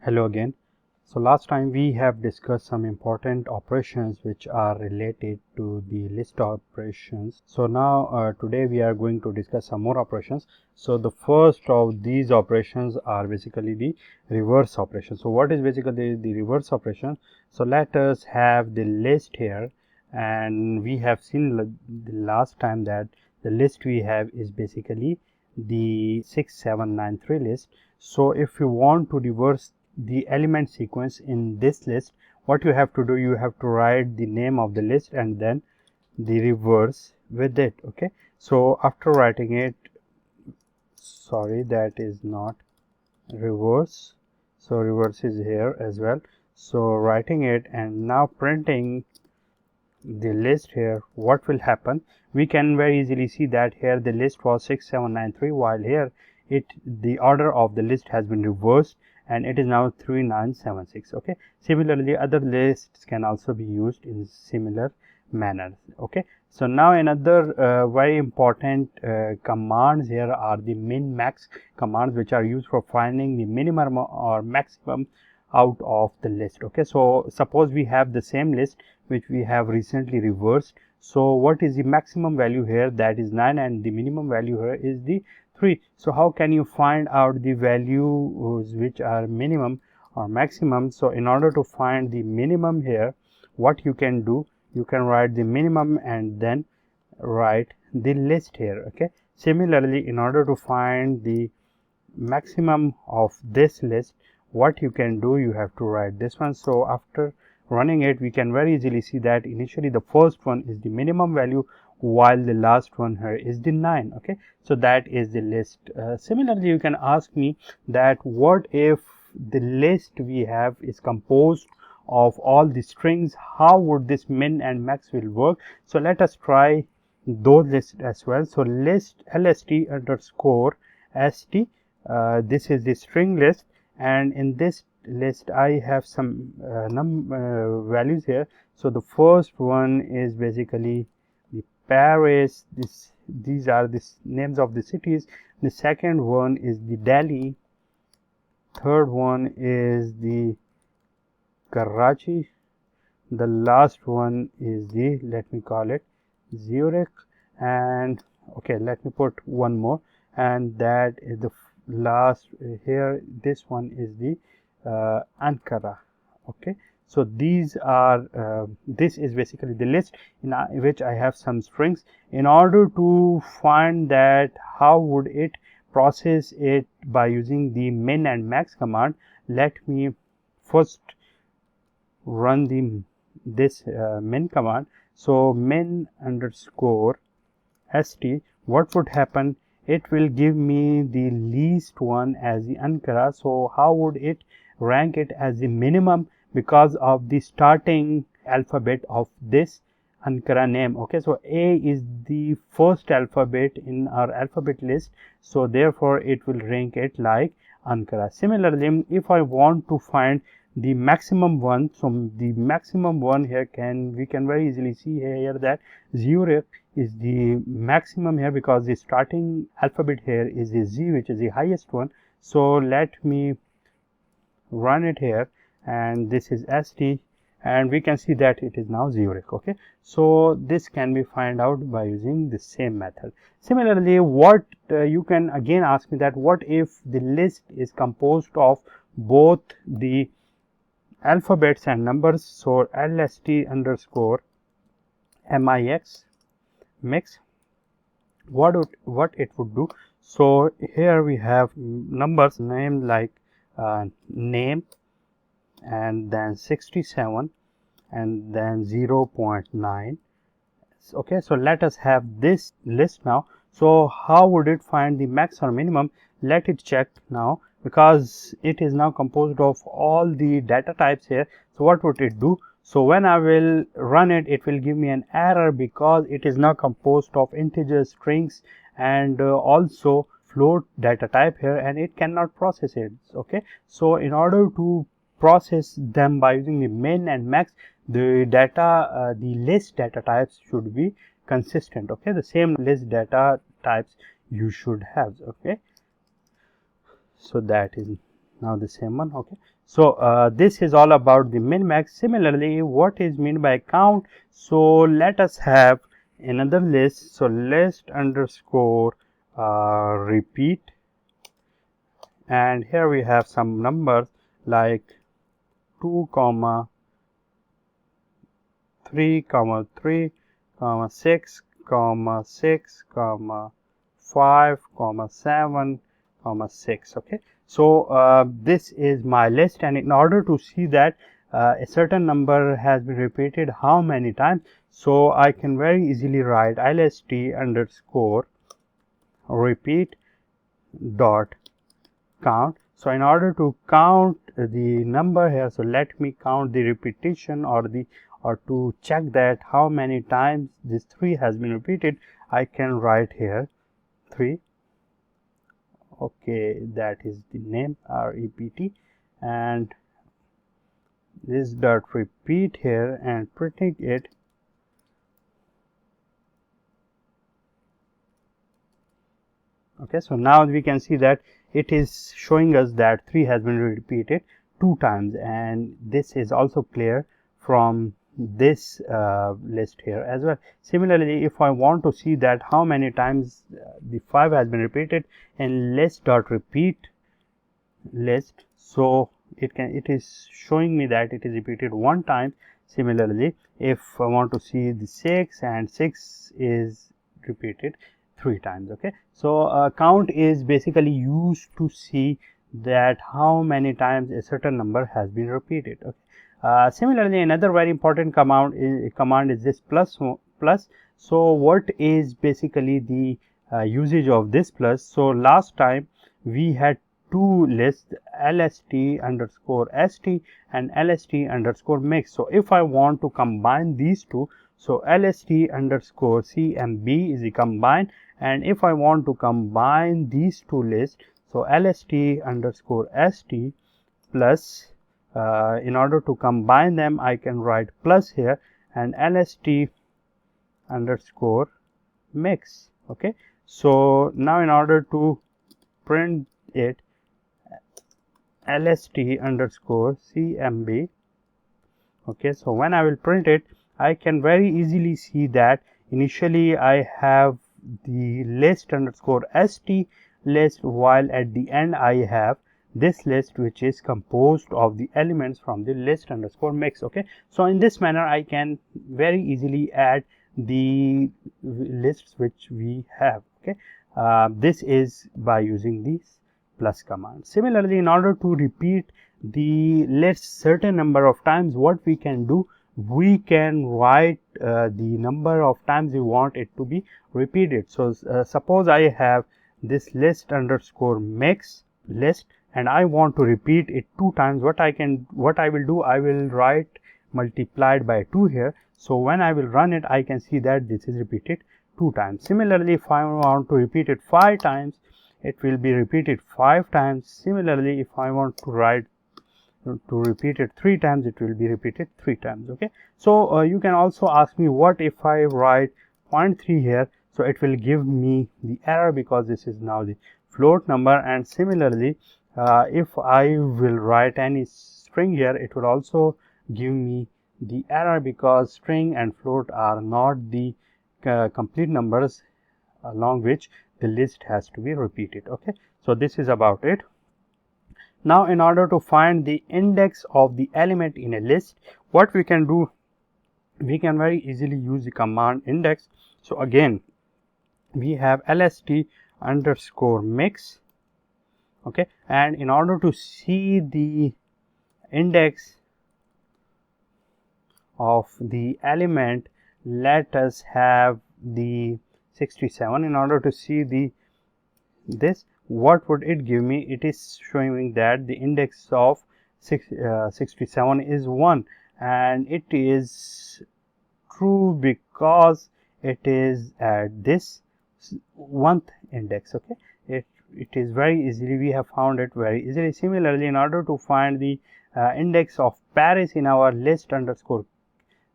Hello again. So last time we have discussed some important operations which are related to the list operations. So now today we are going to discuss some more operations. So the first of these operations are basically the reverse operation. So what is basically the reverse operation? So let us have the list here, and we have seen the last time that the list we have is basically the 6793 list. So if you want to reverse the element sequence in this list, what you have to do, you have to write the name of the list and then the reverse with it. Okay, so after writing it, sorry, that is not reverse, so reverse is here as well. So writing it and now printing the list here, what will happen? We can very easily see that here the list was 6793, while here the order of the list has been reversed and it is now 3976. Okay, similarly other lists can also be used in similar manner. Okay, so now another very important commands here are the min-max commands, which are used for finding the minimum or maximum out of the list. Okay, so suppose we have the same list which we have recently reversed. So what is the maximum value here? That is 9, and the minimum value here is the 3. So how can you find out the values which are minimum or maximum? So in order to find the minimum here, what you can do, you can write the minimum and then write the list here. Okay, similarly in order to find the maximum of this list, what you can do, you have to write this one. So after running it, we can very easily see that initially the first one is the minimum value, while the last one here is the 9. Okay, so that is the list. Similarly, you can ask me that what if the list we have is composed of all the strings, how would this min and max will work? So let us try those lists as well. So list lst underscore st, this is the string list, and in this list I have some values here. So the first one is basically the Paris, these are the names of the cities. The second one is the Delhi, third one is the Karachi, the last one is the, let me call it Zurich, and okay, let me put one more, and that is the last here, this one is the Ankara. Okay, so these are this is basically the list in which I have some strings. In order to find that how would it process it by using the min and max command, let me first run this min command. So min underscore st, what would happen? It will give me the least one as the Ankara. So how would it rank it as the minimum? Because of the starting alphabet of this Ankara name. Okay, so A is the first alphabet in our alphabet list, so therefore it will rank it like Ankara. Similarly, if I want to find the maximum one, so the maximum one here we can very easily see here that Zurich is the maximum here, because the starting alphabet here is the Z, which is the highest one. So let me run it here, and this is st, and we can see that it is now Zurich. Okay, so this can be find out by using the same method. Similarly, what you can again ask me that what if the list is composed of both the alphabets and numbers? So lst underscore mix, what it would do? So here we have numbers named like name, and then 67, and then 0.9. okay, so let us have this list now. So how would it find the max or minimum? Let it check now, because it is now composed of all the data types here. So what would it do? So when I will run it, it will give me an error, because it is now composed of integers, strings, and also float data type here, and it cannot process it. Okay, so in order to process them by using the min and max, the data the list data types should be consistent. Okay, the same list data types you should have. Okay, so that is now the same one. Okay, so this is all about the min-max. Similarly, what is meant by count? So let us have another list. So list underscore repeat, and here we have some numbers like 2 comma 3 comma 3 comma 6 comma 6 comma 5 comma 7 comma 6. Okay, so this is my list, and in order to see that a certain number has been repeated how many times, so I can very easily write lst underscore repeat dot count. So in order to count the number here, so let me count the repetition, or to check that how many times this 3 has been repeated, I can write here 3. Okay, that is the name, rept, and this dot repeat here and printing it. Okay, so now we can see that it is showing us that 3 has been repeated 2 times, and this is also clear from this list here as well. Similarly, if I want to see that how many times the 5 has been repeated in list dot repeat list, so it is showing me that it is repeated 1 time. Similarly, if I want to see the 6, and 6 is repeated 3 times. Okay, so count is basically used to see that how many times a certain number has been repeated. Okay, similarly, another very important command is this plus. So what is basically the usage of this plus? So last time we had two lists, lst underscore st and lst underscore mix. So if I want to combine these two, so lst underscore c and b is the combine, and if I want to combine these two lists, so lst underscore st plus, in order to combine them I can write plus here, and lst underscore mix. Okay, so now in order to print it, lst underscore cmb. Okay, so when I will print it, I can very easily see that initially I have the list underscore st list, while at the end I have this list which is composed of the elements from the list underscore mix. Okay, so in this manner I can very easily add the lists which we have. Okay, this is by using this plus command. Similarly, in order to repeat the list certain number of times, what we can do, we can write the number of times we want it to be repeated. So suppose I have this list underscore mix list and I want to repeat it 2 times. What I will do, I will write multiplied by 2 here. So when I will run it, I can see that this is repeated 2 times. Similarly, if I want to repeat it 5 times, it will be repeated 5 times. Similarly, if I want to repeat it 3 times, it will be repeated 3 times. Okay, so you can also ask me, what if I write 0.3 here? So it will give me the error because this is now the float number. And similarly, if I will write any string here, it will also give me the error because string and float are not the complete numbers along which the list has to be repeated. Okay, so this is about it. Now in order to find the index of the element in a list, what we can do, we can very easily use the command index. So again we have lst underscore mix. Okay, and in order to see the index of the element, let us have the 67. In order to see this, what would it give me? It is showing that the index of 67 is 1, and it is true because it is at this 1th index. Okay, it is very easily, we have found it very easily. Similarly, in order to find the index of Paris in our list underscore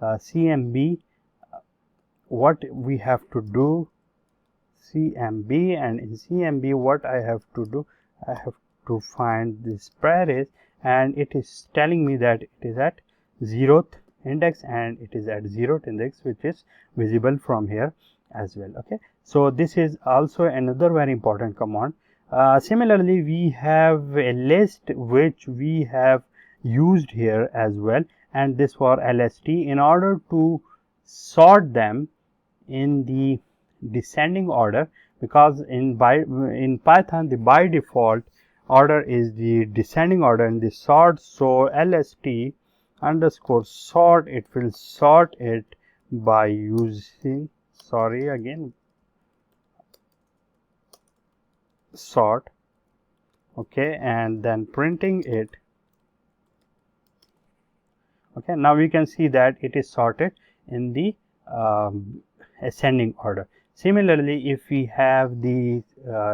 cmb, what we have to do, cmb, and in cmb what I have to do, I have to find this pair is, and it is telling me that it is at 0th index and it is at 0th index, which is visible from here as well. Okay, so this is also another very important command. Similarly, we have a list which we have used here as well, and this for LST. In order to sort them in the descending order, because in Python the by default order is the descending order in the sort, so LST underscore sort, it will sort it by using, sorry again, sort. Okay, and then printing it. Okay, now we can see that it is sorted in the ascending order. Similarly, if we have the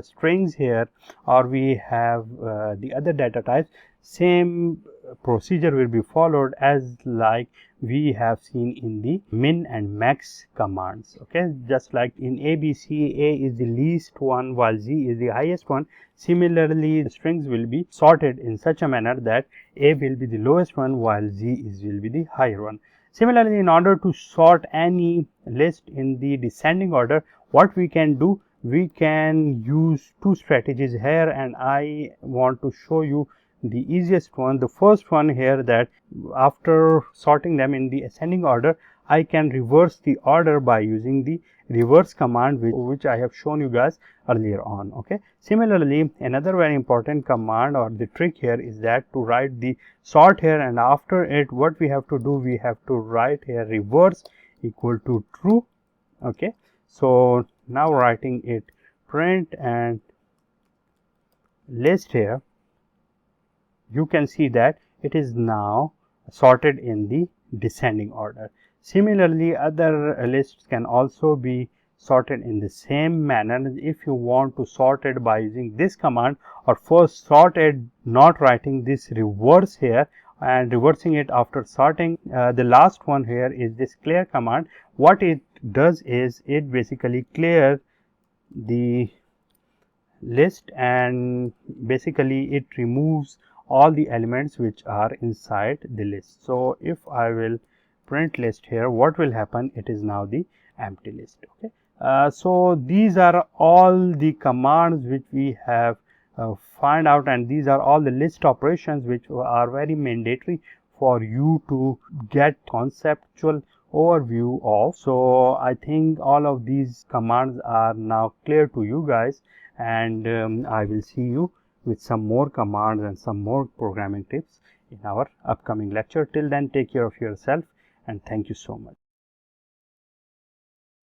strings here, or we have the other data types, same procedure will be followed as like we have seen in the min and max commands. Okay, just like in ABC, A is the least one while Z is the highest one. Similarly, the strings will be sorted in such a manner that A will be the lowest one while Z will be the higher one. Similarly, in order to sort any list in the descending order, what we can do, we can use two strategies here, and I want to show you the easiest one. The first one here, that after sorting them in the ascending order, I can reverse the order by using the reverse command, which I have shown you guys earlier on. Okay, similarly, another very important command or the trick here is that to write the sort here, and after it what we have to do, we have to write here reverse equal to true. Okay, so now writing it print and list here, you can see that it is now sorted in the descending order. Similarly, other lists can also be sorted in the same manner. If you want to sort it by using this command, or first sorted not writing this reverse here and reversing it after sorting, the last one here is this clear command. What it does is it basically clears the list, and basically it removes all the elements which are inside the list. So if I will print list here, what will happen, it is now the empty list. Okay, so these are all the commands which we have find out, and these are all the list operations which are very mandatory for you to get conceptual overview of. So I think all of these commands are now clear to you guys, and I will see you with some more commands and some more programming tips in our upcoming lecture. Till then, take care of yourself, and thank you so much.